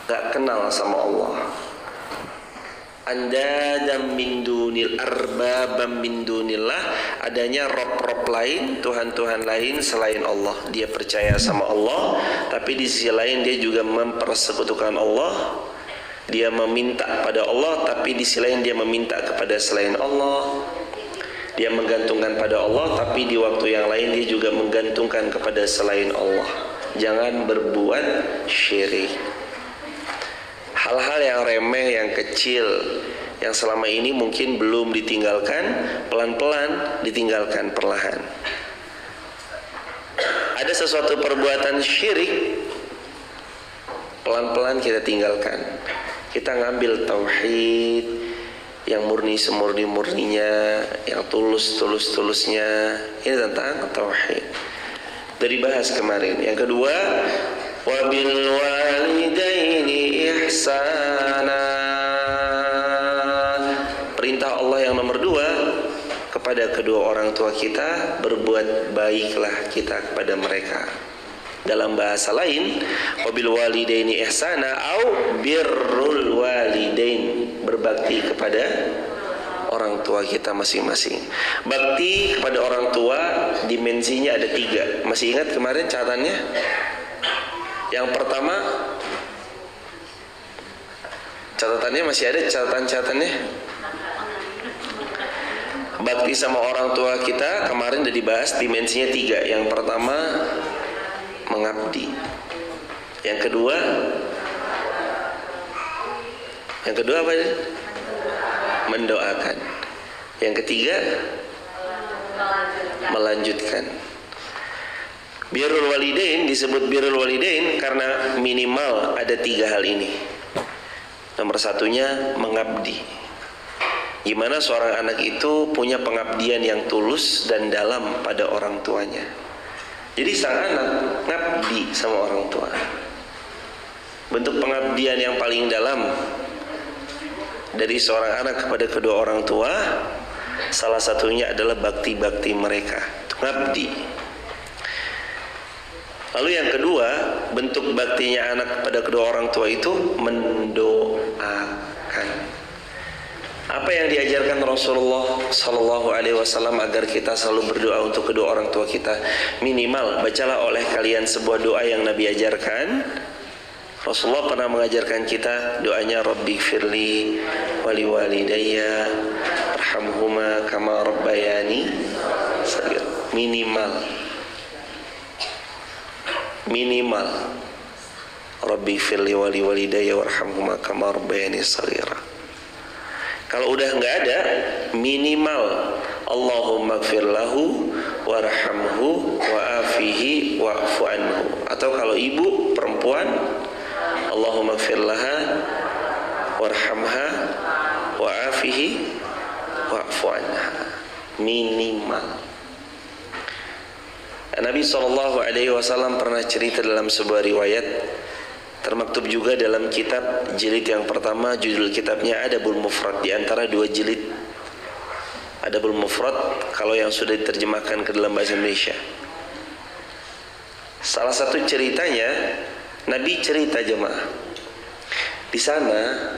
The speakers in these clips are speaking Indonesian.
gak kenal sama Allah. Andadan min dunil arbabam min dunillah, adanya rob-rob lain, Tuhan-Tuhan lain selain Allah. Dia percaya sama Allah, tapi di sisi lain dia juga mempersekutukan Allah. Dia meminta pada Allah, tapi di sisi lain dia meminta kepada selain Allah. Dia menggantungkan pada Allah, tapi di waktu yang lain dia juga menggantungkan kepada selain Allah. Jangan berbuat syirik. Hal-hal yang remeh, yang kecil, yang selama ini mungkin belum ditinggalkan, pelan-pelan ditinggalkan perlahan. Ada sesuatu perbuatan syirik, pelan-pelan kita tinggalkan. Kita ngambil tauhid yang murni semurni-murninya, yang tulus-tulusnya. Ini tentang tauhid. Dari dibahas kemarin. Yang kedua, wabil walidaini ihsana. Perintah Allah yang nomor 2, kepada kedua orang tua kita berbuat baiklah kita kepada mereka. Dalam bahasa lain, wabil walidaini ihsana au birrul walidain, berbakti kepada orang tua kita masing-masing. Bakti kepada orang tua dimensinya ada 3. Masih ingat kemarin catatannya? Yang pertama, catatannya masih ada catatannya? Bakti sama orang tua kita kemarin udah dibahas, dimensinya 3. Yang pertama, mengabdi. Yang kedua apa ya? Mendoakan. Yang ketiga, melanjutkan. Birrul walidain disebut birrul walidain karena minimal ada 3 hal ini. Nomor satunya mengabdi. Gimana seorang anak itu punya pengabdian yang tulus dan dalam pada orang tuanya. Jadi sang anak ngabdi sama orang tua. Bentuk pengabdian yang paling dalam dari seorang anak kepada kedua orang tua, salah satunya adalah bakti-bakti mereka, ngabdi. Lalu yang kedua, bentuk baktinya anak kepada kedua orang tua itu mendoakan. Apa yang diajarkan Rasulullah Sallallahu Alaihi Wasallam agar kita selalu berdoa untuk kedua orang tua kita? Minimal bacalah oleh kalian sebuah doa yang Nabi ajarkan. Rasulullah pernah mengajarkan kita doanya Rabbi firli wali walidayya arhamhuma kama rabbayani saghir. Minimal Rabbi firli wali walidayya warhamhuma kama rabbayani saghira. Kalau udah nggak ada, minimal Allahumma gfir lahu warhamhu wa'afihi wa'fu anhu. Atau kalau ibu perempuan, Allahumma gfir laha warhamha wa'afihi wa'fu anha. Minimal. Nabi SAW pernah cerita dalam sebuah riwayat, termaktub juga dalam kitab jilid yang pertama, judul kitabnya Adabul Mufrad, di antara 2 jilid Adabul Mufrad kalau yang sudah diterjemahkan ke dalam bahasa Indonesia. Salah satu ceritanya, Nabi cerita jemaah, di sana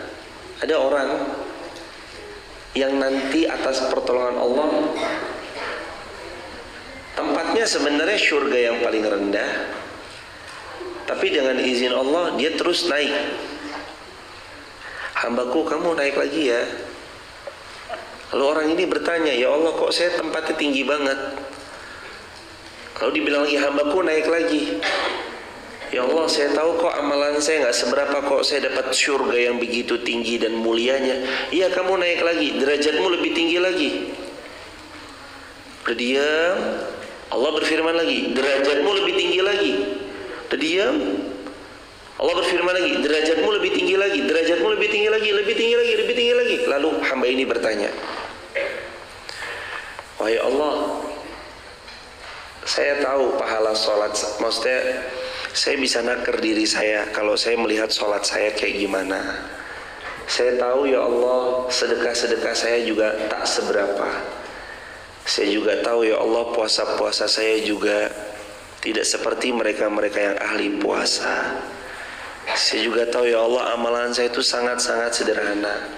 ada orang yang nanti atas pertolongan Allah tempatnya sebenarnya surga yang paling rendah, tapi dengan izin Allah dia terus naik. Hambaku, kamu naik lagi ya. Lalu orang ini bertanya, ya Allah, kok saya tempatnya tinggi banget? Lalu dibilang lagi, hambaku naik lagi. Ya Allah, saya tahu kok amalan saya nggak seberapa, kok saya dapat surga yang begitu tinggi dan mulianya. Iya, kamu naik lagi, derajatmu lebih tinggi lagi. Berdiam, Allah berfirman lagi, derajatmu lebih tinggi lagi. Terdiam, Allah berfirman lagi, derajatmu lebih tinggi lagi, derajatmu lebih tinggi lagi, lebih tinggi lagi, lebih tinggi lagi. Lalu hamba ini bertanya, wahai Allah, saya tahu pahala sholat, maksudnya saya bisa naker diri saya kalau saya melihat sholat saya kayak gimana. Saya tahu ya Allah, sedekah-sedekah saya juga tak seberapa. Saya juga tahu ya Allah, puasa-puasa saya juga tidak seperti mereka-mereka yang ahli puasa. Saya juga tahu ya Allah, amalan saya itu sangat-sangat sederhana.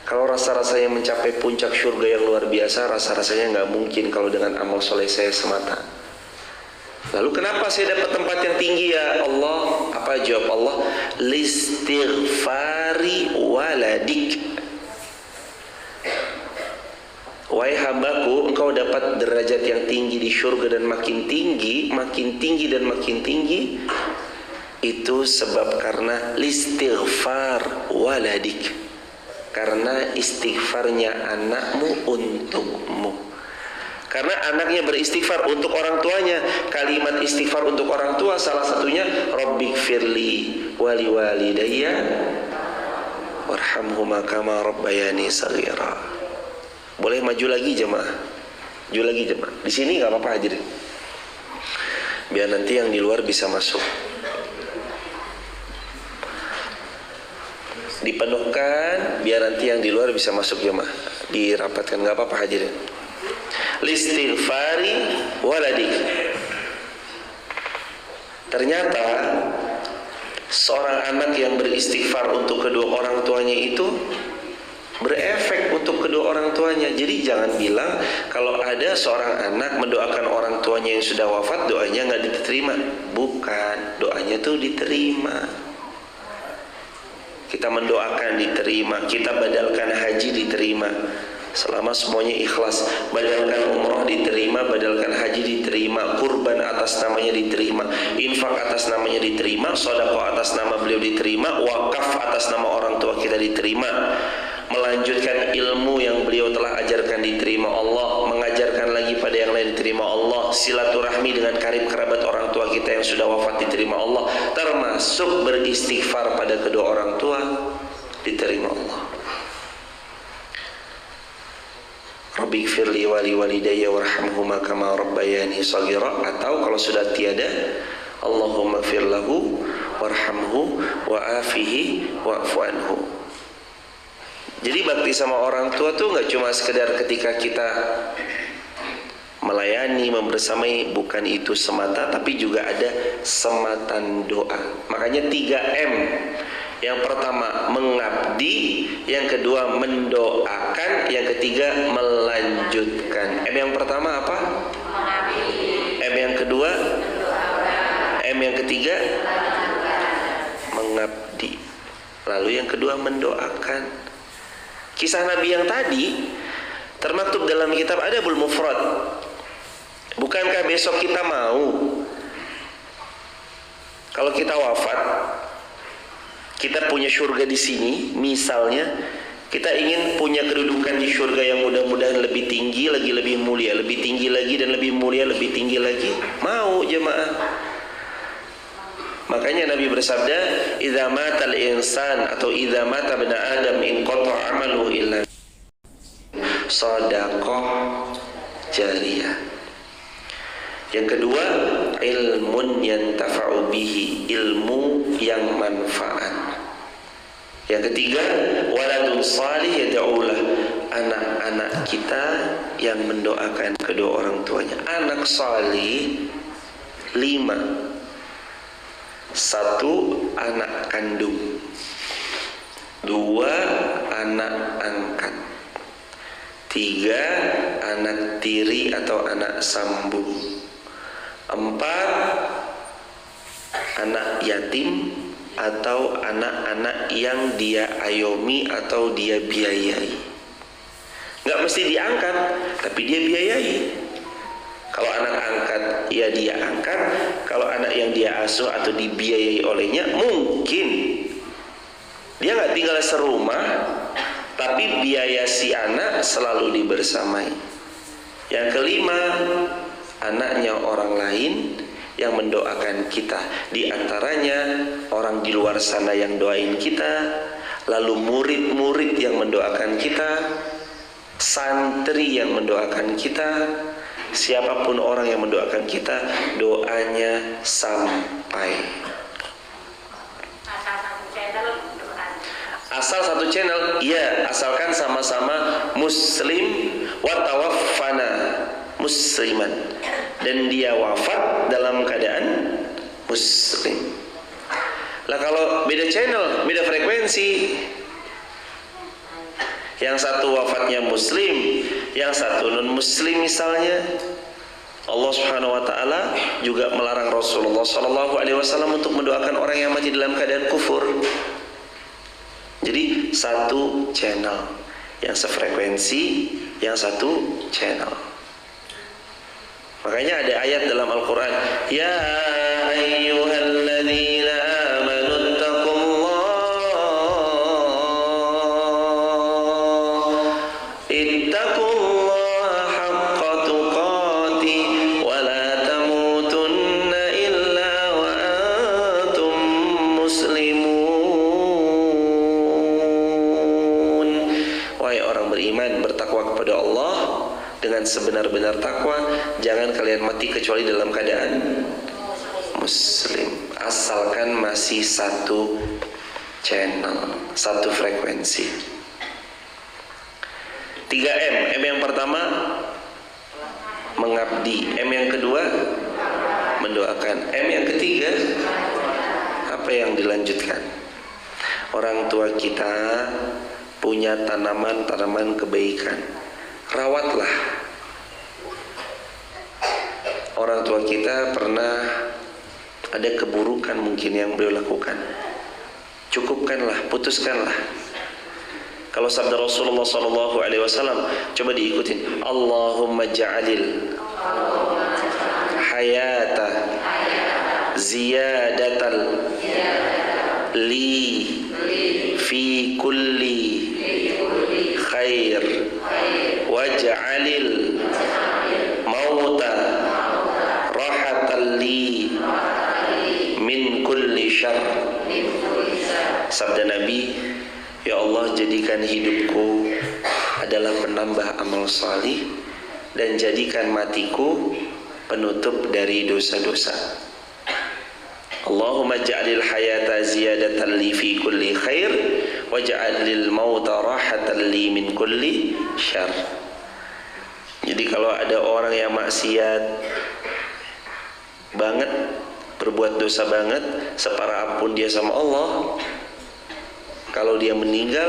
Kalau rasa-rasanya mencapai puncak surga yang luar biasa, rasa-rasanya nggak mungkin kalau dengan amal soleh saya semata. Lalu kenapa saya dapat tempat yang tinggi ya Allah? Apa jawab Allah? Listighfari waladik. Wahai hambaku, engkau dapat derajat yang tinggi di surga dan makin tinggi dan makin tinggi. Itu sebab karena listighfar waladik, karena istighfarnya anakmu untukmu. Karena anaknya beristighfar untuk orang tuanya. Kalimat istighfar untuk orang tua salah satunya Rabbighfirli wali walidayya warhamhuma kama rabbayani shaghira. Boleh maju lagi jemaah? Maju lagi jemaah. Di sini enggak apa-apa hadirin. Biar nanti yang di luar bisa masuk. Dipenuhkan biar nanti yang di luar bisa masuk jemaah. Dirapatkan, enggak apa-apa hadirin. Listighfari waladik. Ternyata seorang anak yang beristighfar untuk kedua orang tuanya itu berefek untuk kedua orang tuanya. Jadi jangan bilang kalau ada seorang anak mendoakan orang tuanya yang sudah wafat, doanya nggak diterima. Bukan, doanya tuh diterima. Kita mendoakan diterima, kita badalkan haji diterima, selama semuanya ikhlas. Badalkan umroh diterima, badalkan haji diterima, kurban atas namanya diterima, infak atas namanya diterima, sedekah atas nama beliau diterima, wakaf atas nama orang tua kita diterima, melanjutkan ilmu yang beliau telah ajarkan diterima Allah, mengajarkan lagi pada yang lain diterima Allah, silaturahmi dengan karib kerabat orang tua kita yang sudah wafat diterima Allah, termasuk beristighfar pada kedua orang tua diterima Allah. Rabbighfirli wali walidayya warhamhuma kama rabbayani shaghira. Atau kalau sudah tiada, Allahumma ighfir lahu warhamhu wa'afihi wa'fu anhu. Jadi bakti sama orang tua tuh nggak cuma sekedar ketika kita melayani, membersamai, bukan itu semata, tapi juga ada sematan doa. Makanya 3M. Yang pertama mengabdi, yang kedua mendoakan, yang ketiga melanjutkan. M yang pertama apa? Mengabdi. M yang kedua? M yang ketiga? Mengabdi. Lalu yang kedua mendoakan. Kisah Nabi yang tadi termaktub dalam kitab Adabul Mufrad. Bukankah besok kita mau kalau kita wafat, kita punya surga di sini, misalnya kita ingin punya kedudukan di surga yang mudah-mudahan lebih tinggi lagi, lebih mulia, lebih tinggi lagi dan lebih mulia, lebih tinggi lagi. Mau jemaah? Makanya Nabi bersabda, "Idza matal insan atau idza mata bani Adam in qata amalu illa shadaqah jariyah." Yang kedua, ilmun yantafa'u bihi, ilmu yang manfaat. Yang ketiga, waladun salih yad'ulah, anak-anak kita yang mendoakan kedua orang tuanya. Anak salih 5. 1 anak kandung, 2 anak angkat, 3 anak tiri atau anak sambung, 4 anak yatim atau anak-anak yang dia ayomi atau dia biayai. Nggak mesti diangkat, tapi dia biayai. Kalau anak angkat, ya dia angkat. Kalau anak yang dia asuh atau dibiayai olehnya, mungkin dia nggak tinggal serumah, tapi biaya si anak selalu dibersamai. Yang kelima, anaknya orang lain yang mendoakan kita. Di antaranya orang di luar sana yang doain kita, lalu murid-murid yang mendoakan kita, santri yang mendoakan kita. Siapapun orang yang mendoakan kita, doanya sampai. Asal satu channel, iya, asalkan sama-sama muslim wa tawaffana musliman, dan dia wafat dalam keadaan muslim. Lah kalau beda channel, beda frekuensi, yang satu wafatnya muslim, yang satu non muslim misalnya, Allah Subhanahu wa taala juga melarang Rasulullah sallallahu alaihi wasallam untuk mendoakan orang yang mati dalam keadaan kufur. Jadi satu channel, yang sefrekuensi, yang satu channel. Makanya ada ayat dalam Al-Qur'an, ya ayyuhalladzina amanu ittaqullaha haqqa tuqatih wa la tamutunna illa wa antum muslimun. Wahai orang beriman, bertakwa kepada Allah dengan sebenar-benar takwa, jangan kalian mati kecuali dalam keadaan muslim, asalkan masih satu channel, satu frekuensi. 3M. M yang pertama mengabdi, M yang kedua mendoakan, M yang ketiga apa yang dilanjutkan? Orang tua kita punya tanaman-tanaman kebaikan, rawatlah. Orang tua kita pernah ada keburukan mungkin yang beliau lakukan, cukupkanlah, putuskanlah. Kalau sabda Rasulullah sallallahu alaihi wasallam coba diikutin, Allahumma ja'alil hayata ziyadatal li fi kulli khair waj'alil mauta rahatan li min kulli syarr. Sabda Nabi, ya Allah, jadikan hidupku adalah penambah amal salih dan jadikan matiku penutup dari dosa-dosa. Allahumma ja'alil hayata ziyadatan li fi kulli khair waj'alil mauta rahatan li min kulli syarr. Jadi kalau ada orang yang maksiat banget, berbuat dosa banget, separah apapun dia sama Allah, kalau dia meninggal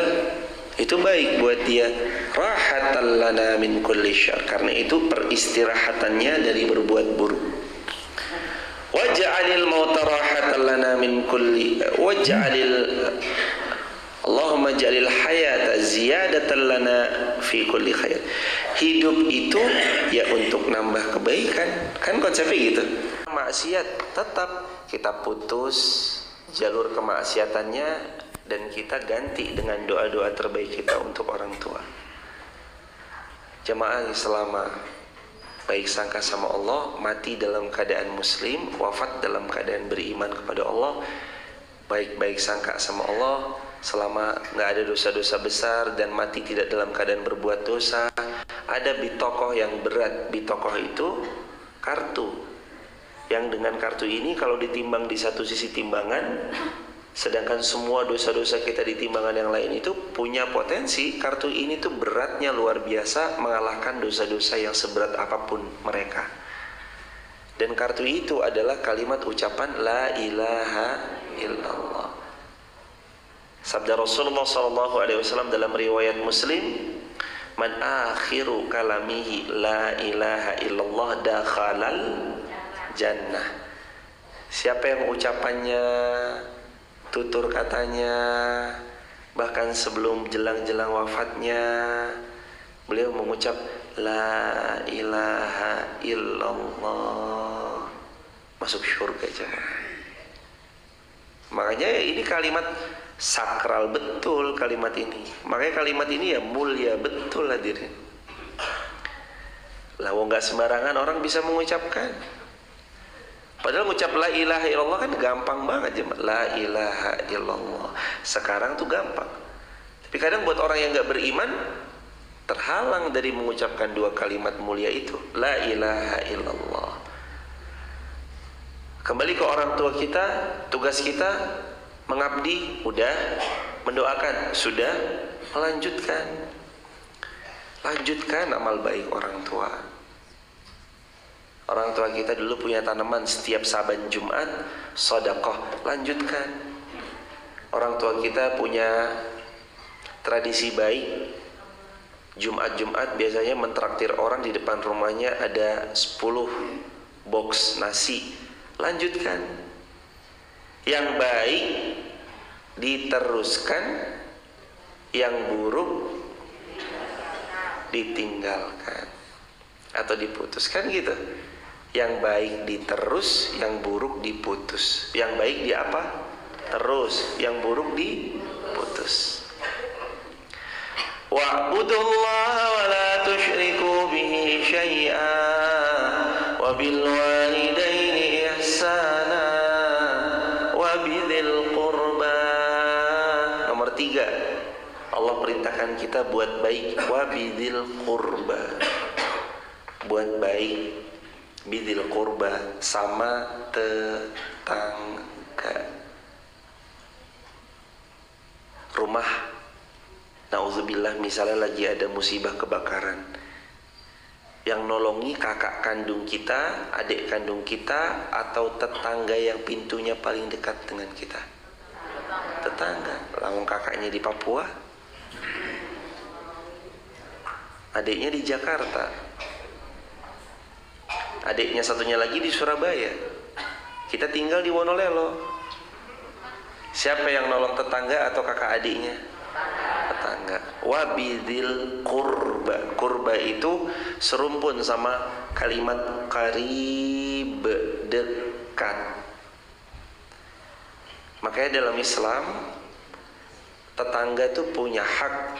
itu baik buat dia, rahatan lana min kulli syarr, karena itu peristirahatannya dari berbuat buruk. Waj'alil mauta rahatan lana min kulli Allahumma ja'alil hayata ziyadatan lana fi kulli khair. Hidup itu ya untuk nambah kebaikan, kan konsepnya gitu. Maksiat tetap kita putus jalur kemaksiatannya dan kita ganti dengan doa-doa terbaik kita untuk orang tua. Jemaah selama baik sangka sama Allah, mati dalam keadaan muslim, wafat dalam keadaan beriman kepada Allah, baik-baik sangka sama Allah, selama nggak ada dosa-dosa besar dan mati tidak dalam keadaan berbuat dosa. Ada bitokoh yang berat. Bitokoh itu kartu, yang dengan kartu ini kalau ditimbang di satu sisi timbangan, sedangkan semua dosa-dosa kita di timbangan yang lain itu punya potensi, kartu ini tuh beratnya luar biasa, mengalahkan dosa-dosa yang seberat apapun mereka. Dan kartu itu adalah kalimat ucapan la ilaha illallah. Sabda Rasulullah SAW dalam riwayat Muslim, man akhiru kalamihi la ilaha illallah dakhalal jannah. Siapa yang ucapannya, tutur katanya, bahkan sebelum jelang-jelang wafatnya beliau mengucap la ilaha illallah, masuk surga jemaah. Makanya ini kalimat sakral betul kalimat ini. Makanya kalimat ini ya mulia betul hadirin. Lah wong gak sembarangan orang bisa mengucapkan. Padahal mengucap la ilaha illallah kan gampang banget jemaah. La ilaha illallah. Sekarang tuh gampang. Tapi kadang buat orang yang gak beriman terhalang dari mengucapkan dua kalimat mulia itu, la ilaha illallah. Kembali ke orang tua kita, tugas kita mengabdi, udah, mendoakan, sudah, melanjutkan. Lanjutkan amal baik orang tua. Orang tua kita dulu punya tanaman, setiap Saban Jumat sedekah, lanjutkan. Orang tua kita punya tradisi baik. Jumat biasanya mentraktir orang di depan rumahnya, ada 10 box nasi. Lanjutkan. Yang baik diteruskan, yang buruk ditinggalkan atau diputuskan gitu. Yang baik diterus, yang buruk diputus. Yang baik di apa? Terus, yang buruk diputus. Wa'budullaha wa la tusyriku bihi syai'a wa bil walidaini ihsana wa bidzil qurba. Nomor 3, Allah perintahkan kita buat baik, wa bidzil qurba. Buat baik, bidzil qurba, sama tetangga. Rumah, na'udzubillah, misalnya lagi ada musibah kebakaran, yang nolongi kakak kandung kita, adik kandung kita, atau tetangga yang pintunya paling dekat dengan kita? Tetangga. Langsung kakaknya di Papua, adiknya di Jakarta, adiknya satunya lagi di Surabaya, kita tinggal di Wonolelo. Siapa yang nolong tetangga atau kakak adiknya? Tetangga. Wabidzil qurba. Qurba itu serumpun sama kalimat qarib, dekat. Makanya dalam Islam, tetangga itu punya hak,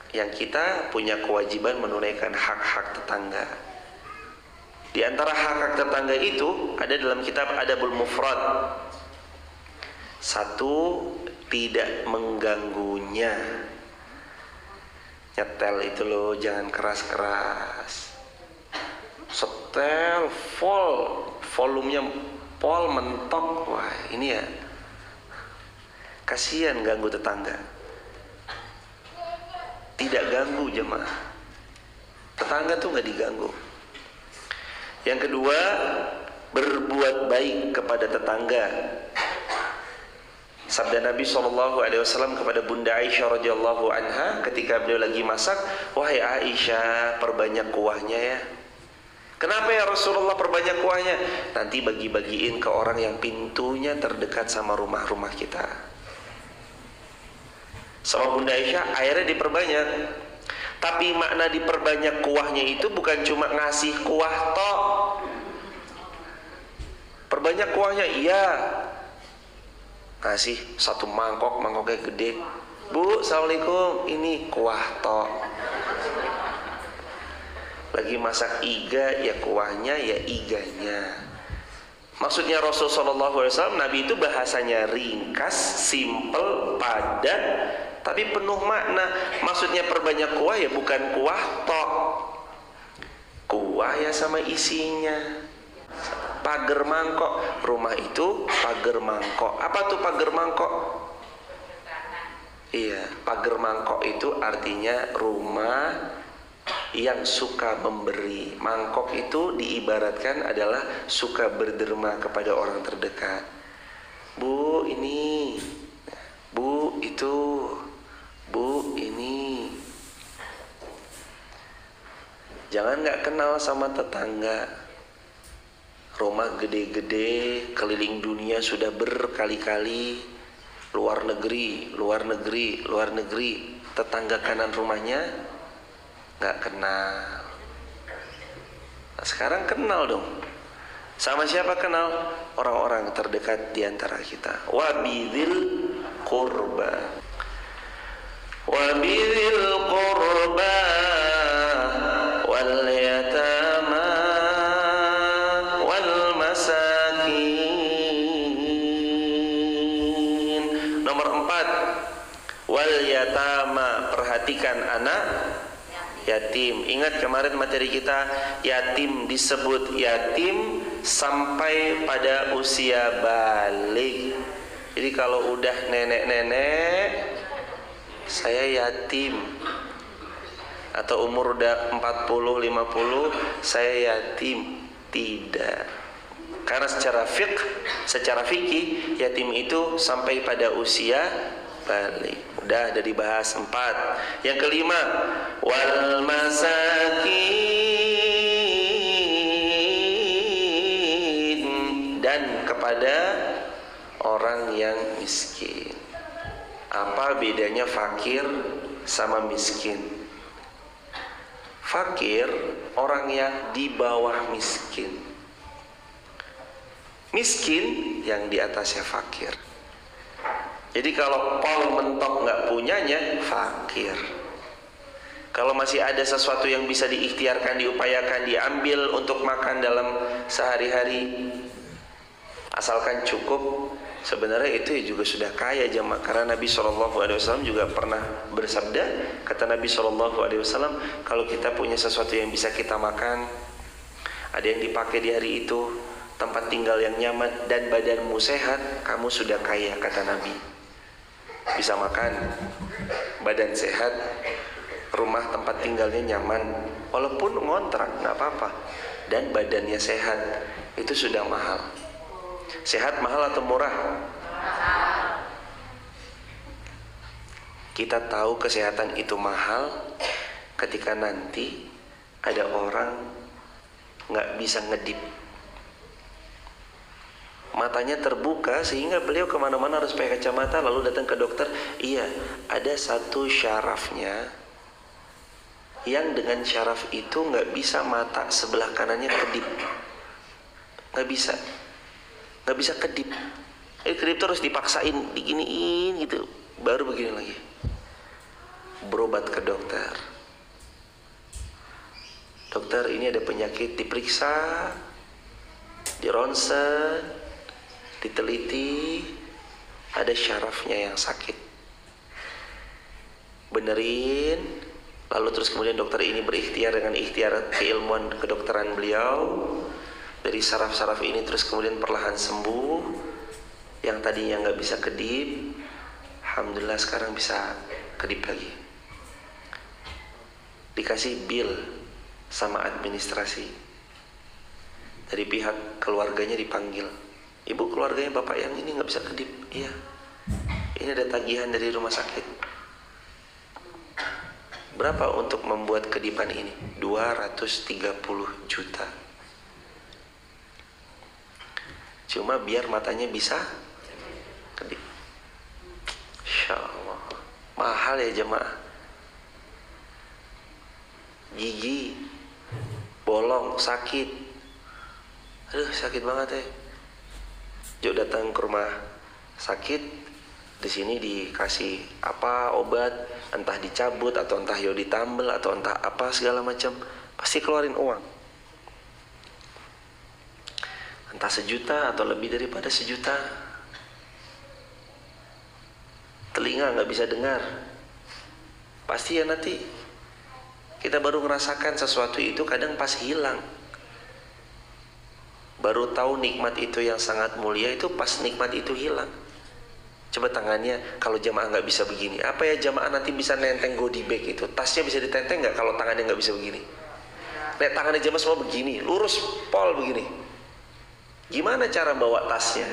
yang kita punya kewajiban menunaikan hak-hak tetangga. Di antara hak-hak tetangga itu ada dalam kitab Adabul Mufrad. 1, tidak mengganggunya. Nyetel itu loh, jangan keras-keras. Setel full, volumenya pol mentok. Wah, ini ya, kasihan ganggu tetangga. Tidak ganggu jemaah. Tetangga tuh nggak diganggu. Yang kedua, berbuat baik kepada tetangga. Sabda Nabi SAW kepada Bunda Aisyah radhiyallahu anha ketika beliau lagi masak, wahai Aisyah, perbanyak kuahnya ya. Kenapa ya Rasulullah perbanyak kuahnya? Nanti bagi-bagiin ke orang yang pintunya terdekat sama rumah-rumah kita. Sama Bunda Aisyah, akhirnya diperbanyak. Tapi makna diperbanyak kuahnya itu bukan cuma ngasih kuah tok. Perbanyak kuahnya, iya. Ngasih 1 mangkok, mangkoknya gede. Bu, assalamualaikum, ini kuah tok. Lagi masak iga, ya kuahnya, ya iganya. Maksudnya Rasulullah SAW, Nabi itu bahasanya ringkas, simple, padat, tapi penuh makna. Maksudnya perbanyak kuah ya bukan kuah tok. Kuah ya sama isinya. Pagar mangkok, rumah itu pagar mangkok. Apa tuh pagar mangkok? Iya, pagar mangkok itu artinya rumah yang suka memberi. Mangkok itu diibaratkan adalah suka berderma kepada orang terdekat. Bu, ini. Bu, itu. Bu, ini. Jangan nggak kenal sama tetangga. Rumah gede-gede, keliling dunia sudah berkali-kali, luar negeri, luar negeri, luar negeri. Tetangga kanan rumahnya nggak kenal. Nah, sekarang kenal dong. Sama siapa kenal? Orang-orang terdekat di antara kita. Wabidzil qurba. Wabidzil qurba wal yatama wal masakin. Nomor 4, wal yatama, perhatikan anak yatim. Ingat kemarin materi kita, yatim disebut yatim sampai pada usia balik. Jadi kalau udah nenek-nenek, saya yatim, atau umur udah 40-50, saya yatim. Tidak. Karena secara fikih yatim itu sampai pada usia balik. Udah dibahas 4. Yang kelima, wal masakin, dan kepada orang yang miskin. Apa bedanya fakir sama miskin? Fakir orang yang di bawah miskin. Miskin yang di atasnya fakir. Jadi kalau pol mentok nggak punyanya, fakir. Kalau masih ada sesuatu yang bisa diikhtiarkan, diupayakan, diambil untuk makan dalam sehari-hari, asalkan cukup, sebenarnya itu juga sudah kaya jemaah. Karena Nabi SAW juga pernah bersabda, kata Nabi SAW, kalau kita punya sesuatu yang bisa kita makan, ada yang dipakai di hari itu, tempat tinggal yang nyaman, dan badanmu sehat, kamu sudah kaya, kata Nabi. Bisa makan, badan sehat, rumah tempat tinggalnya nyaman, walaupun ngontrak nggak apa-apa, dan badannya sehat, itu sudah mahal. Sehat mahal atau murah? Kita tahu kesehatan itu mahal ketika nanti ada orang nggak bisa ngedip, matanya terbuka sehingga beliau kemana-mana harus pakai kacamata, lalu datang ke dokter. Iya, ada satu syarafnya yang dengan syaraf itu nggak bisa mata sebelah kanannya kedip, nggak bisa kedip. Kedip terus dipaksain, diginiin gitu, baru begini lagi. Berobat ke dokter. Dokter, ini ada penyakit, diperiksa, dironsen, diteliti, ada syarafnya yang sakit. Benerin, lalu terus kemudian dokter ini berikhtiar dengan ikhtiar keilmuan kedokteran beliau. Dari saraf-saraf ini terus kemudian perlahan sembuh. Yang tadinya nggak bisa kedip, alhamdulillah sekarang bisa kedip lagi. Dikasih bill sama administrasi. Dari pihak keluarganya dipanggil. Ibu, keluarganya bapak yang ini nggak bisa kedip. Iya, ini ada tagihan dari rumah sakit. Berapa untuk membuat kedipan ini? 230 juta. Cuma biar matanya bisa kedip. Insya Allah mahal ya jemaah. Gigi bolong, sakit. Aduh, sakit banget ya. Yuk datang ke rumah sakit, di sini dikasih apa obat, entah dicabut atau entah ditambel atau entah apa segala macam, pasti keluarin uang. Entah 1 juta atau lebih daripada 1 juta. Telinga nggak bisa dengar, pasti ya nanti kita baru merasakan sesuatu itu kadang pas hilang. Baru tahu nikmat itu yang sangat mulia itu pas nikmat itu hilang. Coba tangannya, kalau jamaah nggak bisa begini, apa ya jamaah nanti bisa nenteng goodie bag itu? Tasnya bisa ditenteng nggak kalau tangannya nggak bisa begini? Nek tangannya jamaah semua begini, lurus pol begini. Gimana cara bawa tasnya?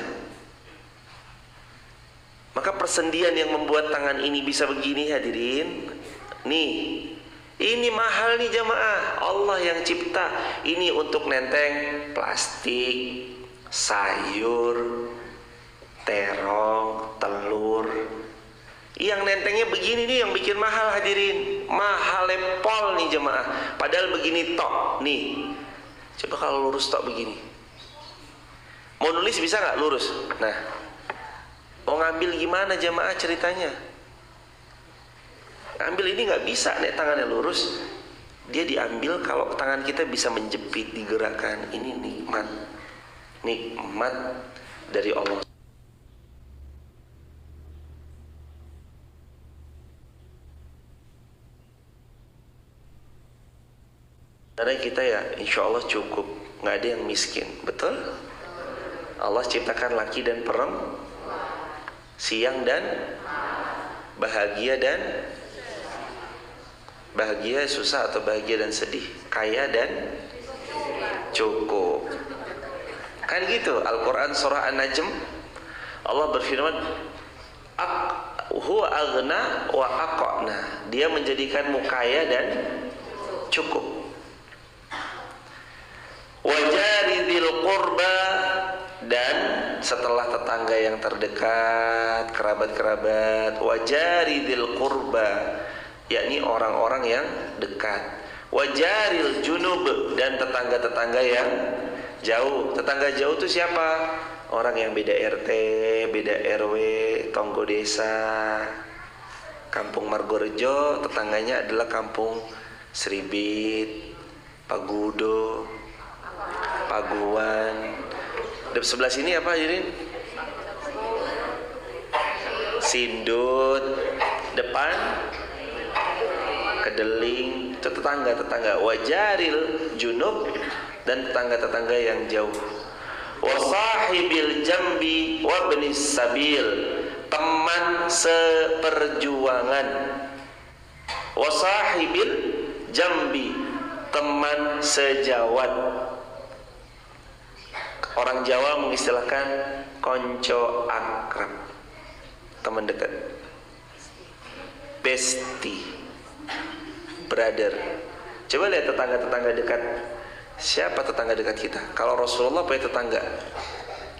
Maka persendian yang membuat tangan ini bisa begini hadirin, nih, ini mahal nih jamaah. Allah yang cipta. Ini untuk nenteng plastik, sayur, terong, telur. Yang nentengnya begini nih yang bikin mahal hadirin. Mahal lepol nih jemaah. Padahal begini tok nih. Coba kalau lurus tok begini. Mau nulis bisa nggak lurus? Nah, mau ngambil gimana jemaah ceritanya? Ngambil ini nggak bisa nih tangannya lurus. Dia diambil kalau tangan kita bisa menjepit, digerakkan. Ini nikmat. Nikmat dari Allah. Karena kita ya insya Allah cukup, nggak ada yang miskin, betul? Allah ciptakan laki dan perempuan, siang dan bahagia dan bahagia susah atau bahagia dan sedih, kaya dan cukup. Kan gitu, Al-Quran surah An-Najm, Allah berfirman, huwa aghna wa aqna. Dia menjadikanmu kaya dan cukup. Wa jari dzil qurba, dan setelah tetangga yang terdekat, kerabat-kerabat, wa jari dzil qurba, yakni orang-orang yang dekat. Wa jaril junub, dan tetangga-tetangga yang jauh. Tetangga jauh itu siapa? Orang yang beda RT, beda RW, tonggo desa. Kampung Margorejo tetangganya adalah kampung Seribit, Pagudo, Paguan. Di sebelah sini apa jadi? Sindut. Depan Kedeling. Itu tetangga-tetangga. Wajaril junub, dan tetangga-tetangga yang jauh. Wasahibil jambi wabnis sabil, teman seperjuangan. Wasahibil jambi, teman sejawat. Orang Jawa mengistilahkan konco akrab, teman dekat. Bestie, brother. Coba lihat tetangga-tetangga dekat. Siapa tetangga dekat kita? Kalau Rasulullah punya tetangga,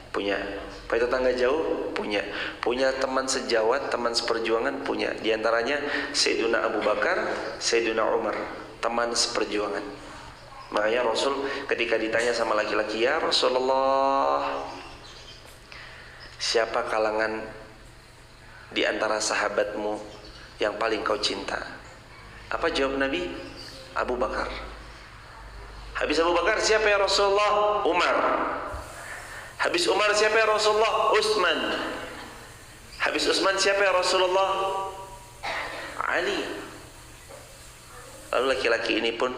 punya. Punya tetangga jauh, punya. Punya teman sejawat, teman seperjuangan, punya. Di antaranya Sayyiduna Abu Bakar, Sayyiduna Umar, teman seperjuangan. Makanya Rasul ketika ditanya sama laki-laki, ya Rasulullah, siapa kalangan di antara sahabatmu yang paling kau cinta? Apa jawab Nabi? Abu Bakar. Habis Abu Bakar siapa ya Rasulullah? Umar. Habis Umar siapa ya Rasulullah? Utsman. Habis Utsman siapa ya Rasulullah? Ali. Lalu laki-laki ini pun,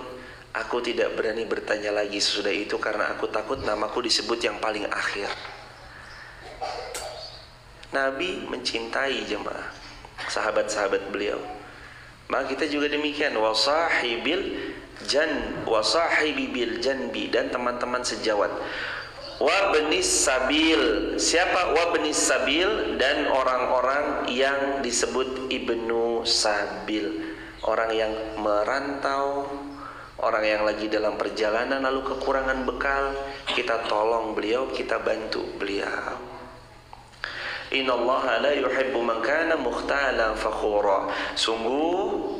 aku tidak berani bertanya lagi sesudah itu karena aku takut namaku disebut yang paling akhir. Nabi mencintai jemaah, sahabat-sahabat beliau. Maka kita juga demikian, wasahibil wasahibi bil janbi, dan teman-teman sejawat. Wabnis sabil, siapa wabnis sabil? Dan orang-orang yang disebut ibnu sabil, orang yang merantau, orang yang lagi dalam perjalanan lalu kekurangan bekal, kita tolong beliau, kita bantu beliau. Innallaha la yuhibbu man kana mukhtalan fakhura. Sungguh,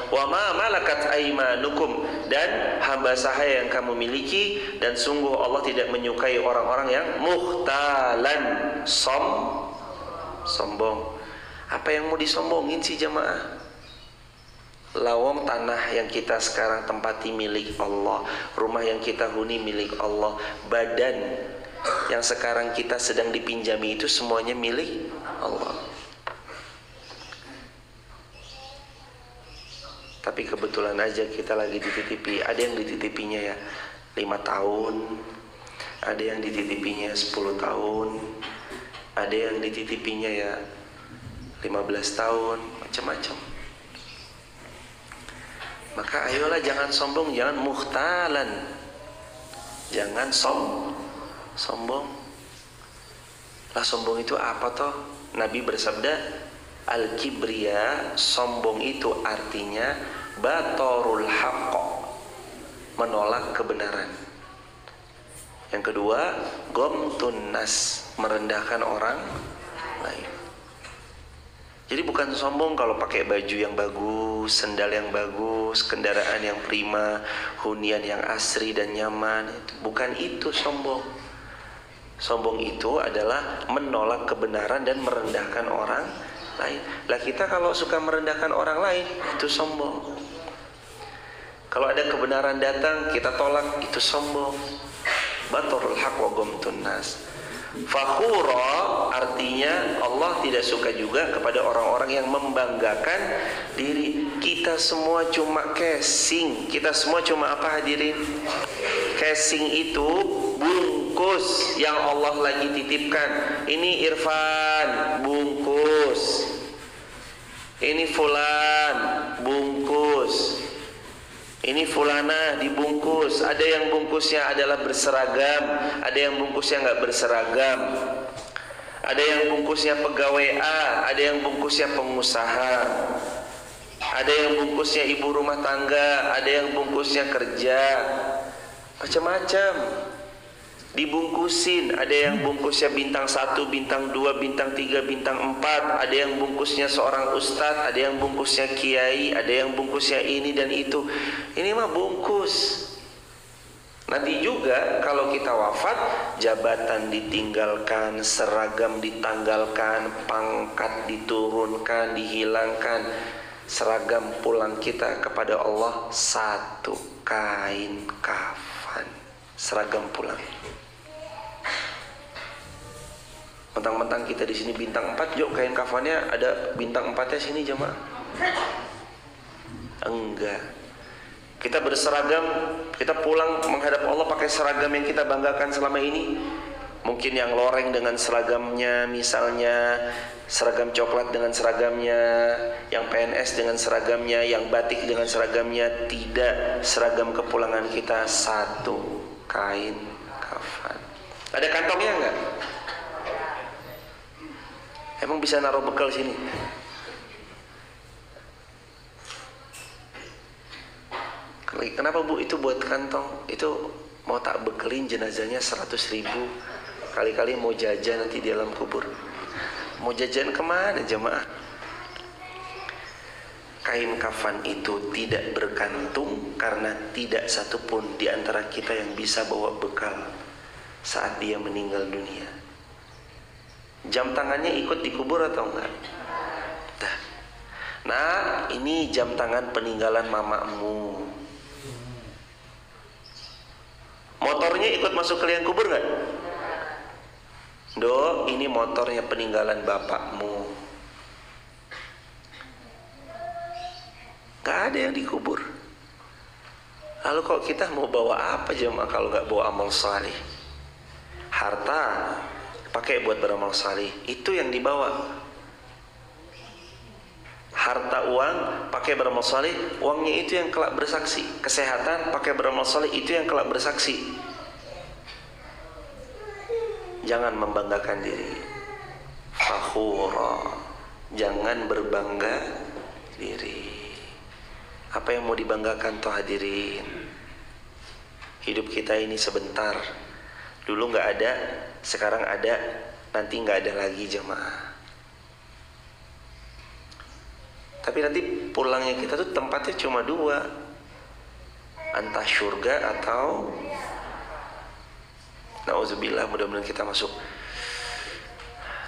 wa ma malakat aimanukum, dan hamba sahaya yang kamu miliki, dan sungguh Allah tidak menyukai orang-orang yang mukhtalan, sombong. Apa yang mau disombongin sih jemaah? Lawang tanah yang kita sekarang tempati milik Allah, rumah yang kita huni milik Allah, badan yang sekarang kita sedang dipinjami itu semuanya milik Allah. Tapi kebetulan aja kita lagi dititipi. Ada yang dititipinya ya 5 tahun, ada yang dititipinya 10 tahun, ada yang dititipinya ya 15 tahun, macam-macam. Maka ayolah jangan sombong, jangan mukhtalan, jangan sombong. Lah sombong itu apa toh? Nabi bersabda, al-kibriya, sombong itu artinya batorul haqq, menolak kebenaran. Yang kedua, gomtun nas, merendahkan orang lain. Jadi bukan sombong kalau pakai baju yang bagus, sendal yang bagus, kendaraan yang prima, hunian yang asri dan nyaman. Bukan itu sombong. Sombong itu adalah menolak kebenaran dan merendahkan orang lain. Lah kita kalau suka merendahkan orang lain, itu sombong. Kalau ada kebenaran datang, kita tolak, itu sombong. Batorul haq wa gomtun nas. Fakhura artinya Allah tidak suka juga kepada orang-orang yang membanggakan diri. Kita semua cuma casing. Kita semua cuma apa hadirin? Casing itu bungkus yang Allah lagi titipkan. Ini Irfan, bungkus. Ini Fulan, bungkus. Ini fulana dibungkus, ada yang bungkusnya adalah berseragam, ada yang bungkusnya nggak berseragam, ada yang bungkusnya pegawai A, ada yang bungkusnya pengusaha, ada yang bungkusnya ibu rumah tangga, ada yang bungkusnya kerja, macam-macam dibungkusin. Ada yang bungkusnya bintang 1, bintang 2, bintang 3, bintang 4, ada yang bungkusnya seorang ustadz, ada yang bungkusnya kiai, ada yang bungkusnya ini dan itu. Ini mah bungkus. Nanti juga kalau kita wafat, jabatan ditinggalkan, seragam ditanggalkan, pangkat diturunkan, dihilangkan. Seragam pulang kita kepada Allah satu kain kafan. Seragam pulang. Mentang-mentang kita di sini bintang 4, yuk kain kafannya ada bintang 4-nya sini jemaah. Enggak. Kita berseragam, kita pulang menghadap Allah pakai seragam yang kita banggakan selama ini. Mungkin yang loreng dengan seragamnya, misalnya seragam coklat dengan seragamnya, yang PNS dengan seragamnya, yang batik dengan seragamnya. Tidak, seragam kepulangan kita satu kain kafan. Ada kantongnya enggak? Emang bisa naruh bekal sini? Kenapa Bu? Itu buat kantong. Itu mau tak bekelin jenazahnya 100.000. Kali-kali mau jajan nanti di dalam kubur. Mau jajan kemana jemaah? Kain kafan itu tidak berkantung karena tidak satupun di antara kita yang bisa bawa bekal saat dia meninggal dunia. Jam tangannya ikut dikubur atau enggak? Nah, ini jam tangan peninggalan mamamu. Motornya ikut masuk ke liang kubur enggak? Do, ini motornya peninggalan bapakmu. Gak ada yang dikubur. Lalu kok kita mau bawa apa jemaah kalau gak bawa amal salih? Harta pakai buat beramal salih, itu yang dibawa. Harta uang pakai beramal salih, uangnya itu yang kelak bersaksi. Kesehatan pakai beramal salih, itu yang kelak bersaksi. Jangan membanggakan diri. Fakhura, jangan berbangga diri. Apa yang mau dibanggakan toh hadirin? Hidup kita ini sebentar. Dulu nggak ada, sekarang ada, nanti nggak ada lagi jemaah. Tapi nanti pulangnya kita tuh tempatnya cuma dua, entah surga atau nauzubillah, mudah-mudahan kita masuk.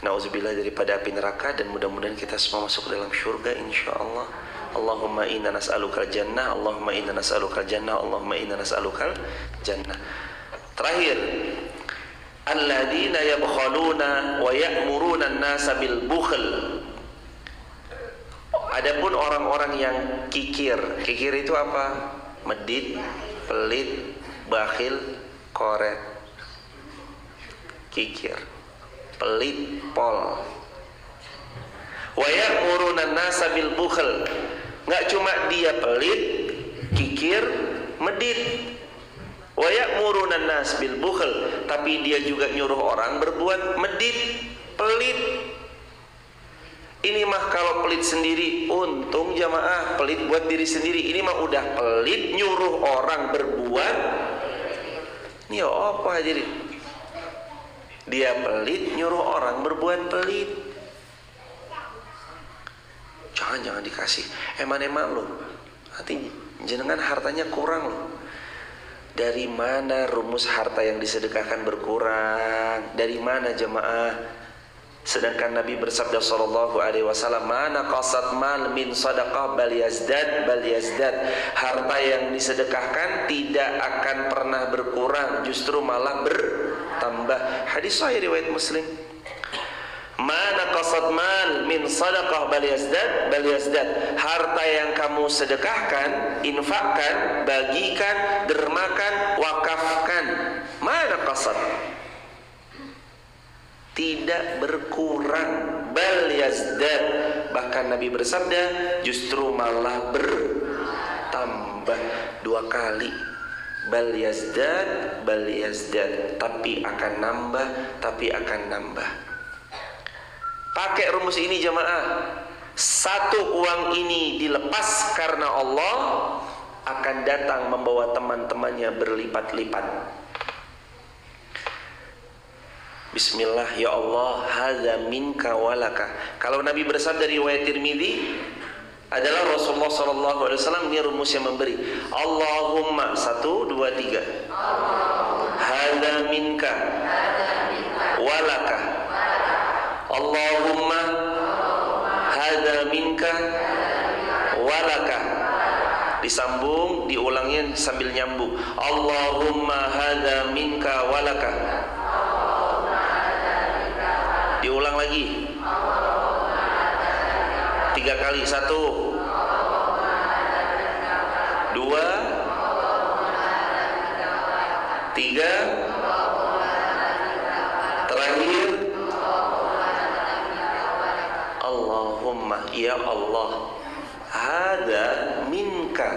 Nauzubillah daripada api neraka, dan mudah-mudahan kita semua masuk dalam surga insyaallah. Allahumma inna nas'alukal jannah, Allahumma inna nas'alukal jannah, Allahumma inna nas'alukal jannah. Terakhir, alladzina yabkhaluna wa ya'muruna an-nasa bil bukhl. Adapun orang-orang yang kikir. Kikir itu apa? Medit, pelit, bakhil, koret. Kikir, pelit, pol. Wa ya'muruna an-nasa bil bukhl. Enggak cuma dia pelit, kikir, medit. Wa ya'muruna an-nas bil bukhl, tapi dia juga nyuruh orang berbuat medit, pelit. Ini mah kalau pelit sendiri untung jamaah, pelit buat diri sendiri. Ini mah udah pelit nyuruh orang berbuat. Ini apa hadirin? Dia pelit nyuruh orang berbuat pelit. Jangan dikasih. Eman-eman lo. Nanti jenengan hartanya kurang lo. Dari mana rumus harta yang disedekahkan berkurang? Dari mana jemaah? Sedangkan Nabi bersabda sallallahu alaihi wasallam, "Mana qasat mal min sadaqah bal yazdad bal yazdad." Harta yang disedekahkan tidak akan pernah berkurang, justru malah bertambah. Hadis sahih riwayat Muslim. Mana qasat mal min sadaqah bal yazdad bal yazdad. Harta yang kamu sedekahkan, infakkan, bagikan, dermakan, wakafkan, mana qasat, tidak berkurang, bal yazdad, bahkan Nabi bersabda justru malah tambah 2 kali. Bal yazdad, tapi akan nambah, Pakai rumus ini jamaah. Satu uang ini dilepas karena Allah, akan datang membawa teman-temannya berlipat-lipat. Bismillah, ya Allah, hadza minka walaka. Kalau Nabi bersabda riwayat Tirmidzi adalah Rasulullah sallallahu alaihi wasallam, ini rumus yang memberi. Allahumma 1 2 3. Hadza minka walaka. Allahumma hadza minka walaka. Disambung, diulangnya sambil nyambung. Allahumma hadza minka walaka. Diulang lagi 3 kali. 1 2 3. Terakhir, Allahumma, ya Allah, hadza minka,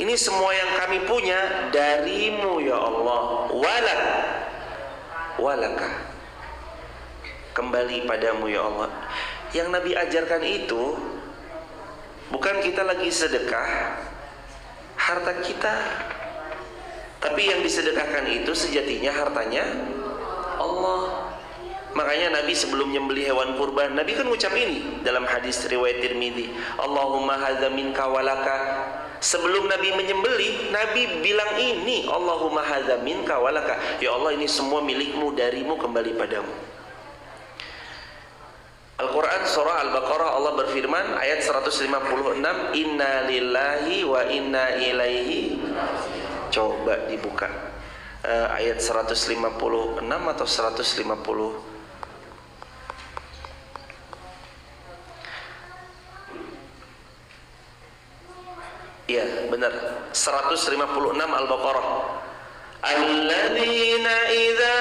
ini semua yang kami punya darimu ya Allah. Walaka, kembali padamu ya Allah. Yang Nabi ajarkan itu bukan kita lagi sedekah harta kita, tapi yang disedekahkan itu sejatinya hartanya Allah. Makanya Nabi sebelum nyembelih hewan kurban, Nabi kan ngucap ini dalam hadis riwayat Tirmidzi, Allahumma hadza minka walaka. Sebelum Nabi menyembelih, Nabi bilang ini, Allahumma hadza minka walaka, ya Allah, ini semua milikmu, darimu, kembali padamu. Al-Quran surah Al-Baqarah, Allah berfirman ayat 156, Inna lillahi wa inna ilaihi. Coba dibuka ayat 156 atau 150. Iya benar, 156 Al-Baqarah. Alladzina idza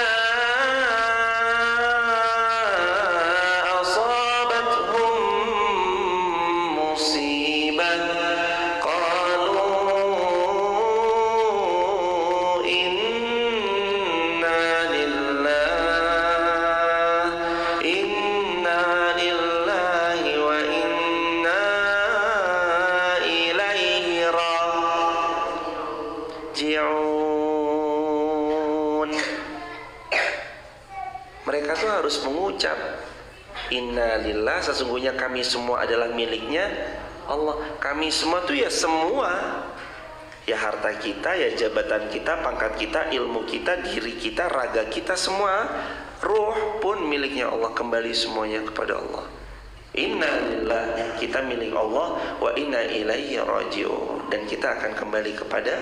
harus mengucap Inna lillah, sesungguhnya kami semua adalah miliknya Allah. Kami semua tuh ya semua, ya harta kita, ya jabatan kita, pangkat kita, ilmu kita, diri kita, raga kita, semua, ruh pun miliknya Allah. Kembali semuanya kepada Allah. Inna lillah, kita milik Allah, wa inna ilaihi raji'un, dan kita akan kembali kepada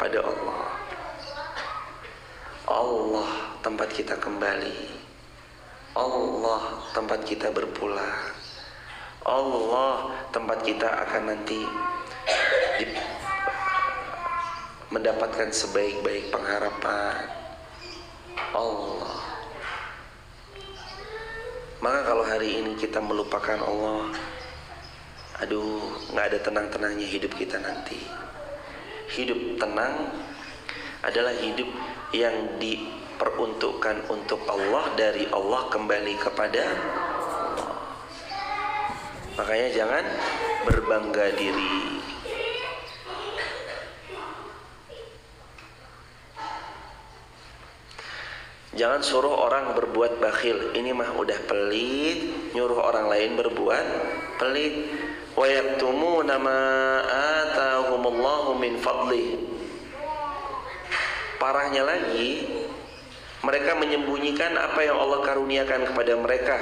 Allah. Allah tempat kita kembali, Allah tempat kita berpulang, Allah tempat kita akan nanti mendapatkan sebaik-baik pengharapan. Allah. Maka kalau hari ini kita melupakan Allah, aduh, nggak ada tenang-tenangnya hidup kita nanti. Hidup tenang adalah hidup yang diperuntukkan untuk Allah, dari Allah kembali kepada Allah. Makanya jangan berbangga diri. Jangan suruh orang berbuat bakhil. Ini mah udah pelit, nyuruh orang lain berbuat pelit. Wa yaktumuna ma atahumullahu min fadlih. Parahnya lagi, mereka menyembunyikan apa yang Allah karuniakan kepada mereka,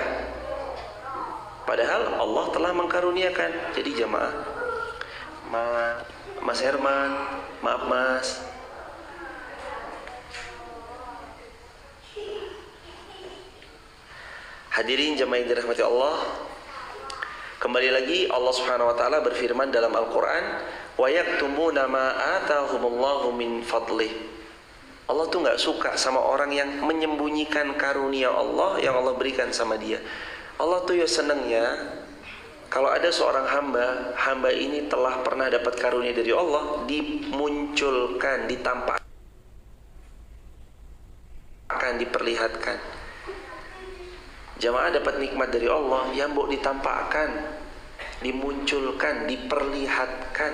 padahal Allah telah mengkaruniakan. Jadi jamaah, Mas Herman, maaf Mas, hadirin jamaah yang dirahmati Allah, kembali lagi Allah Subhanahu wa taala berfirman dalam Al-Qur'an, wa yaktumuna ma atahumullahu min fadlih. Allah tuh nggak suka sama orang yang menyembunyikan karunia Allah yang Allah berikan sama dia. Allah tuh ya senengnya Kalau ada seorang hamba ini telah pernah dapat karunia dari Allah, dimunculkan, ditampakkan, diperlihatkan. Jamaah dapat nikmat dari Allah, yang mau ditampakkan, dimunculkan, diperlihatkan.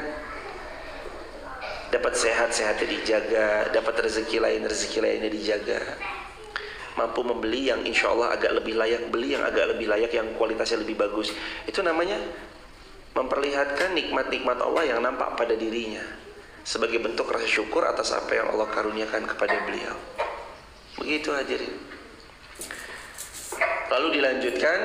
Dapat sehat-sehatnya dijaga, dapat rezeki lainnya dijaga. Mampu membeli yang insya Allah agak lebih layak, beli yang agak lebih layak, yang kualitasnya lebih bagus. Itu namanya memperlihatkan nikmat-nikmat Allah yang nampak pada dirinya, sebagai bentuk rasa syukur atas apa yang Allah karuniakan kepada beliau. Begitu hadirin. Lalu dilanjutkan,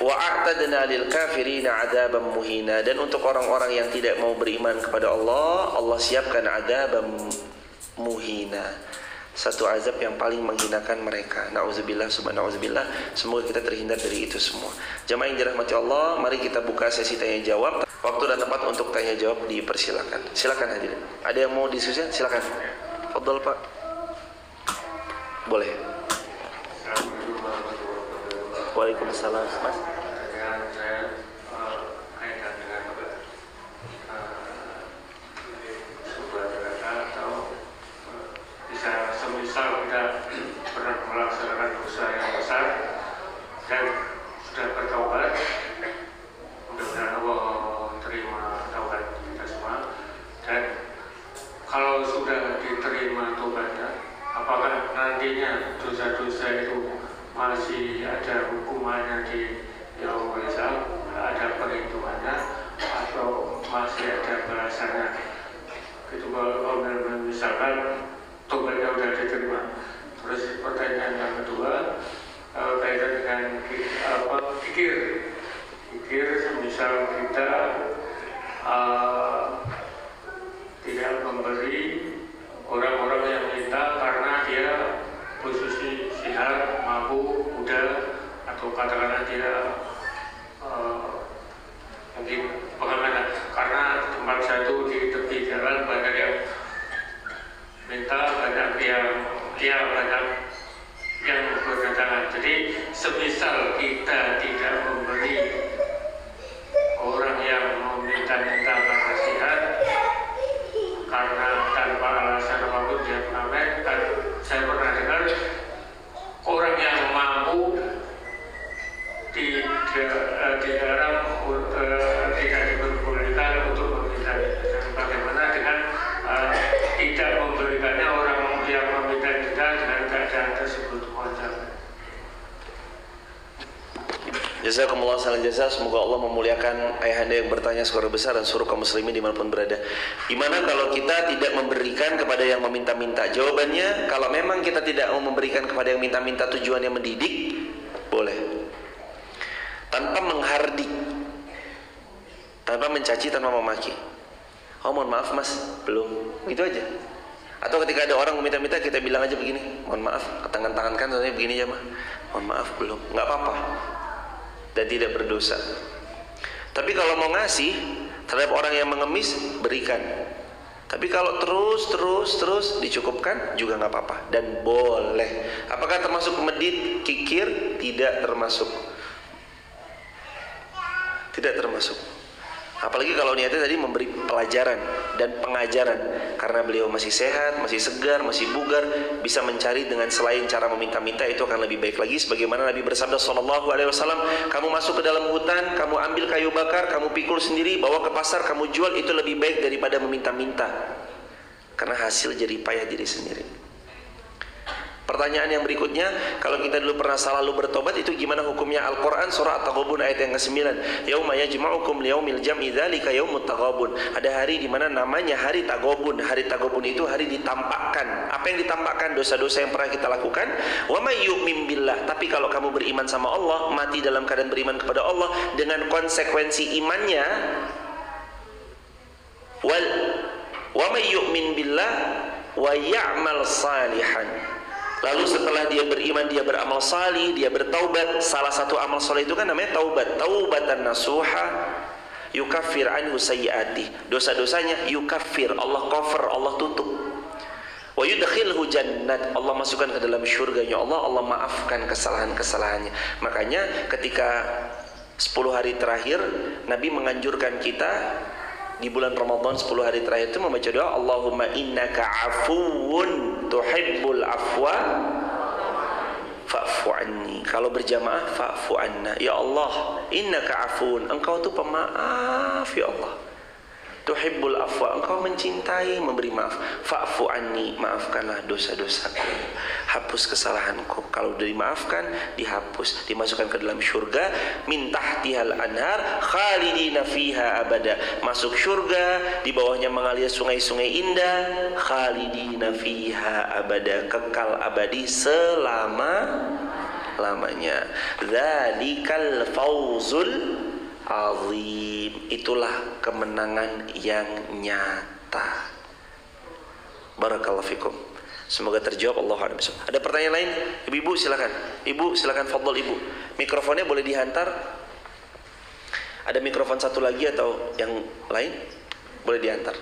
wa'atadna lil kafirina 'adzaban muhina, dan untuk orang-orang yang tidak mau beriman kepada Allah, Allah siapkan 'adzaban muhina, satu azab yang paling menghinakan mereka. Nauzubillah, subhanallah. Semoga kita terhindar dari itu semua. Jamaah yang dirahmati Allah, mari kita buka sesi tanya jawab. Waktu dan tempat untuk tanya jawab dipersilakan. Silakan hadirin. Ada yang mau diskusi? Silakan. Fadhol Pak. Boleh. Waalaikumsalam, Mas. Saya kaitan dengan sebuah data atau bisa semisal kita pernah melaksanakan dosa yang besar dan sudah bertaubat, mudah-mudahan Allah terima taubat kita semua. Dan kalau sudah diterima taubatnya, apakah nantinya dosa-dosa itu masih ada hukumannya di yaumul hisab, ada perhitungannya, atau masih ada balasannya? Itu kalau misalkan tobatnya sudah diterima. Terus pertanyaan yang kedua kaitan dengan pikir, misal kita tidak memberi orang-orang yang minta karena dia posisi sehat, mampu, muda, atau katakanlah dia mungkin bagaimana, karena tempat saya itu di tepi jalan banyak yang minta, banyak yang berdatangan. Jadi semisal kita tidak memberi orang yang meminta-minta karena sehat, karena tanpa alasan apapun dia mengamen, kan saya pernah dengar orang yang mampu dilarang, tidak diperbolehkan untuk meminta. Bagaimana dengan tidak memberikannya orang yang meminta-minta dengan keadaan tersebut? Jazakumullah khairan jazaa. Semoga Allah memuliakan ayahanda yang bertanya skala besar dan seluruh kaum muslimin dimanapun berada. Gimana kalau kita tidak memberikan kepada yang meminta-minta? Jawabannya, kalau memang kita tidak mau memberikan kepada yang minta-minta, tujuannya mendidik, boleh. Tanpa menghardik, tanpa mencaci, tanpa memaki. Oh mohon maaf mas, belum. Gitu aja. Atau ketika ada orang meminta-minta, kita bilang aja begini, mohon maaf, tangan-tangan kan contohnya begini ya mah, mohon maaf belum, nggak apa-apa, dan tidak berdosa. Tapi kalau mau ngasih terhadap orang yang mengemis, berikan. Tapi kalau terus dicukupkan juga nggak apa-apa dan boleh. Apakah termasuk medit, kikir? Tidak termasuk. Tidak termasuk. Apalagi kalau niatnya tadi memberi pelajaran dan pengajaran, karena beliau masih sehat, masih segar, masih bugar, bisa mencari dengan selain cara meminta-minta, itu akan lebih baik lagi. Sebagaimana Nabi bersabda sallallahu alaihi wasallam, kamu masuk ke dalam hutan, kamu ambil kayu bakar, kamu pikul sendiri, bawa ke pasar, kamu jual, itu lebih baik daripada meminta-minta, karena hasil jadi payah diri sendiri. Pertanyaan yang berikutnya, kalau kita dulu pernah salah lalu bertobat, itu gimana hukumnya? Al-Quran surah At-Taghabun ayat yang ke-9, yauma yajma'ukum liyaumil jam'i dzalika yaumut taghabun. Ada hari di mana namanya hari Taghabun. Hari Taghabun itu hari ditampakkan. Apa yang ditampakkan? Dosa-dosa yang pernah kita lakukan. Wa may yu'min billah. Tapi kalau kamu beriman sama Allah, mati dalam keadaan beriman kepada Allah dengan konsekuensi imannya, wa may yu'min billah wa ya'mal salihan. Lalu setelah dia beriman, dia beramal salih, dia bertaubat. Salah satu amal salih itu kan namanya taubat. Taubatan nasuha yukaffir anhu sayyiati. Dosa-dosanya yukaffir, Allah cover, Allah tutup. Wa Wa yudkhilhu jannat, Allah masukkan ke dalam syurganya Allah, Allah maafkan kesalahan-kesalahannya. Makanya ketika 10 hari terakhir Nabi menganjurkan kita di bulan Ramadan 10 hari terakhir itu membaca doa Allahumma innaka afuwun tuhibbul afwa fa'fu anni. Kalau berjamaah fa'fu anna. Ya Allah, innaka afuwun, engkau tuh pemaaf ya Allah. Tuhibbul afwa, engkau mencintai memberi maaf. Fa'fu anni, maafkanlah dosa-dosaku, hapus kesalahanku. Kalau udah dimaafkan, dihapus, dimasukkan ke dalam syurga. Min tahtihal anhar khalidina fiha abada, masuk syurga, di bawahnya mengalir sungai-sungai indah. Khalidina fiha abada, kekal abadi selama-lamanya. Dzalikal fawzul azim, itulah kemenangan yang nyata. Barakallahu fikum. Semoga terjawab. Allahu a'lam. Ada pertanyaan lain? Ibu silakan. Ibu silakan, fadhol ibu. Mikrofonnya boleh dihantar. Ada mikrofon satu lagi atau yang lain? Boleh dihantar.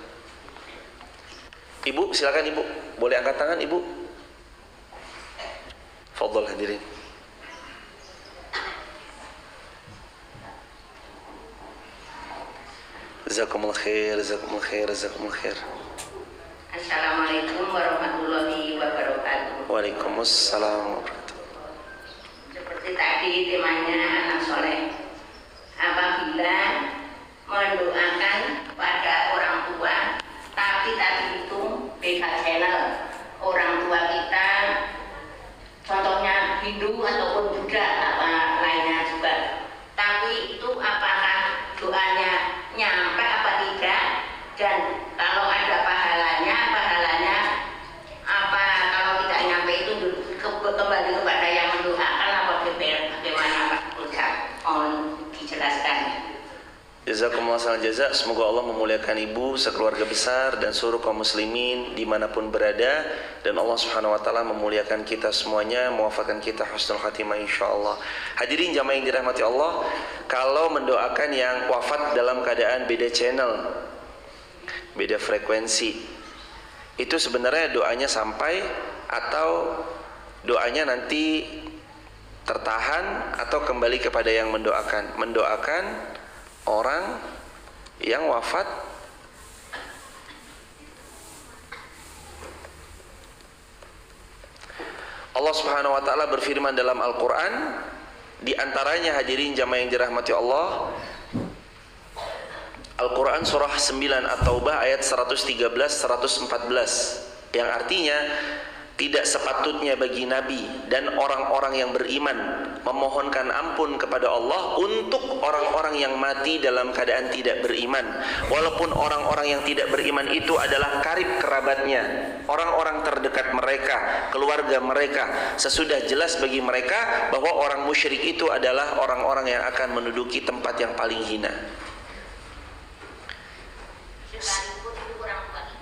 Ibu silakan ibu. Boleh angkat tangan ibu. Fadhol hadirin. Jazakumullah khair, jazakumullah khair, jazakumullah khair. Assalamualaikum warahmatullahi wabarakatuh. Waalaikumsalam warahmatullahi. Seperti tadi temanya anak soleh, apabila mendoakan pada orang tua tapi tadi itu beda channel, orang tua kita contohnya Hindu ataupun Buddha apa lainnya juga, tapi itu apakah doanya nyampe apa tidak, dan kalau ada pahalanya apa, kalau tidak nyampe itu kembali kepada yang mendoakan apa bagaimana Pak Ustaz, mohon dijelaskan. Jazakumullah khairan jazak. Semoga Allah memuliakan ibu sekeluarga besar dan seluruh kaum muslimin dimanapun berada, dan Allah subhanahu wa ta'ala memuliakan kita semuanya, mewafatkan kita husnul khatimah insyaallah. Hadirin jamaah yang dirahmati Allah, kalau mendoakan yang wafat dalam keadaan beda channel, beda frekuensi, itu sebenarnya doanya sampai atau doanya nanti tertahan atau kembali kepada yang mendoakan? Mendoakan orang yang wafat Allah subhanahu wa ta'ala berfirman dalam Al-Quran, di antaranya hadirin jamaah yang dirahmati Allah, Al-Quran surah 9 At-Taubah ayat 113-114, yang artinya tidak sepatutnya bagi Nabi dan orang-orang yang beriman memohonkan ampun kepada Allah untuk orang-orang yang mati dalam keadaan tidak beriman, walaupun orang-orang yang tidak beriman itu adalah karib kerabatnya, orang-orang terdekat mereka, keluarga mereka. Sesudah jelas bagi mereka bahwa orang musyrik itu adalah orang-orang yang akan menduduki tempat yang paling hina.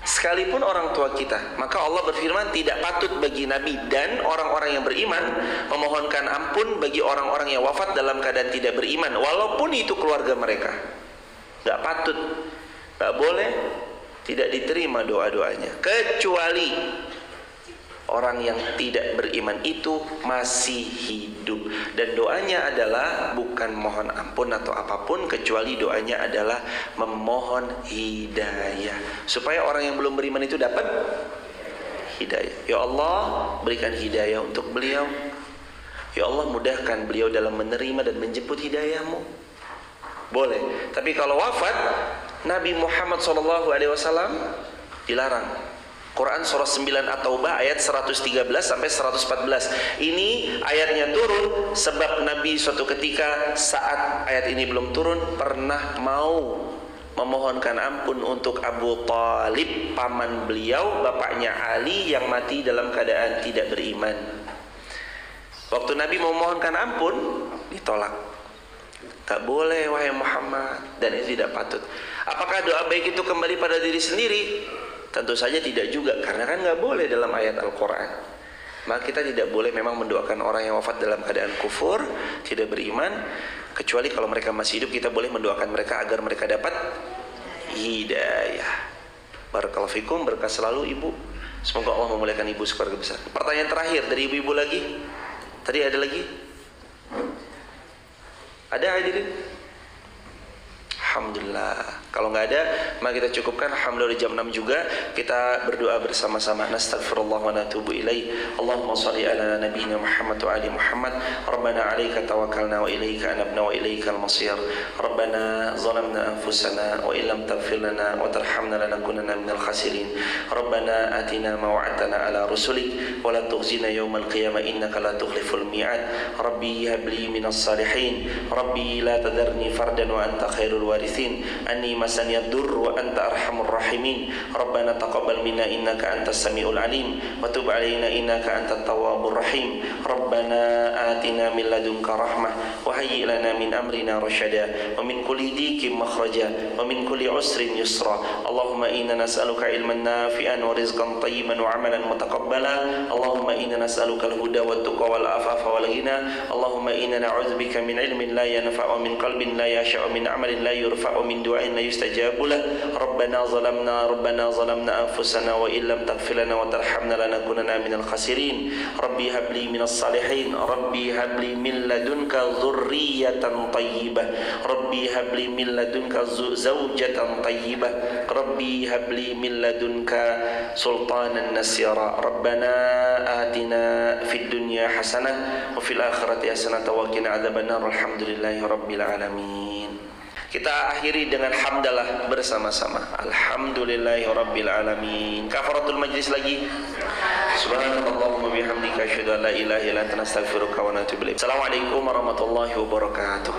Sekalipun orang tua kita, maka Allah berfirman tidak patut bagi Nabi dan orang-orang yang beriman memohonkan ampun bagi orang-orang yang wafat dalam keadaan tidak beriman, walaupun itu keluarga mereka. Gak patut, gak boleh, tidak diterima doa-doanya, kecuali orang yang tidak beriman itu masih hidup, dan doanya adalah bukan mohon ampun atau apapun, kecuali doanya adalah memohon hidayah, supaya orang yang belum beriman itu dapat hidayah. Ya Allah, berikan hidayah untuk beliau. Ya Allah, mudahkan beliau dalam menerima dan menjemput hidayahmu. Boleh. Tapi kalau wafat, Nabi Muhammad SAW dilarang. Quran surah 9 At-Taubah ayat 113-114. Ini ayatnya turun sebab Nabi suatu ketika saat ayat ini belum turun pernah mau memohonkan ampun untuk Abu Talib, paman beliau, bapaknya Ali yang mati dalam keadaan tidak beriman. Waktu Nabi memohonkan ampun, ditolak. Tak boleh wahai Muhammad, dan itu tidak patut. Apakah doa baik itu kembali pada diri sendiri? Tentu saja tidak juga, karena kan nggak boleh dalam ayat Al-Quran. Maka kita tidak boleh memang mendoakan orang yang wafat dalam keadaan kufur, tidak beriman, kecuali kalau mereka masih hidup kita boleh mendoakan mereka agar mereka dapat hidayah. Barakallahu fikum, berkah selalu ibu. Semoga Allah memuliakan ibu sekeluarga besar. Pertanyaan terakhir dari ibu-ibu lagi. Tadi ada lagi? Ada hadirin? Alhamdulillah. Kalau nggak ada, maka kita cukupkan. Alhamdulillah jam 6 juga. Kita berdoa bersama-sama. Nastaghfirullah wa natubu ilaih. Allahumma shalli ala nabiyyina Muhammad wa ali Muhammad. Rabbana 'alaika tawakkalna wa ilaika anabna wa ilaikal masir. Rabbana zalamna anfusana wa illam taghfir lana wa tarhamna lanakunanna minal khasirin. Rabbana atina ma wa'adtana ala rusulik wa la tukhzina yawmal qiyamah innaka la tukhliful mi'ad. Rabbi habli minas salihin. Rabbi la tadarni fardan wa anta khairul warithin. Anni masani ad-durr wa anta arhamur rahimin. Rabbana taqabbal minna innaka antas samiul alim wa tub alaina innaka antat tawwabur rahim. Rabbana atina min ladunka rahmah wa hayyi lana min amrina rasyada wa min kulli dhikin makhraja wa min kulli usrin yusra. Allahumma inna nas'aluka ilman nafi'an wa rizqan tayyiban wa amalan mutaqabbala. Allahumma inna nas'aluka al-huda wat tuqa wal afafa wal ghina. Allahumma inna na'udzubika min ilmin la yanfa'u wa min qalbin la yasha'u min amalin la yurfa'u min du'ain la yustajabu lah. Rabbana zalamna anfusana wa illam taghfir lana wa tarhamna lanakunanna minal khasirin. Rabbi habli minas salihin. Rabbi habli min ladunka dzurriyyatan thayyibah. Rabbi habli min ladunka zawjatan thayyibah. Rabbi habli min ladunka sultanan nasira. Rabbana atina fid dunya hasanah wa fil akhirati hasanah wa qina adzabannar. Alhamdulillahi rabbil alamin. Kita akhiri dengan hamdalah bersama-sama. Alhamdulillahi rabbil alamin. Kafaratul majlis lagi. Subhanallahumma bihamdika asyhadu an la ilaha illa anta astaghfiruka wa atubu ilaik. Assalamualaikum warahmatullahi wabarakatuh.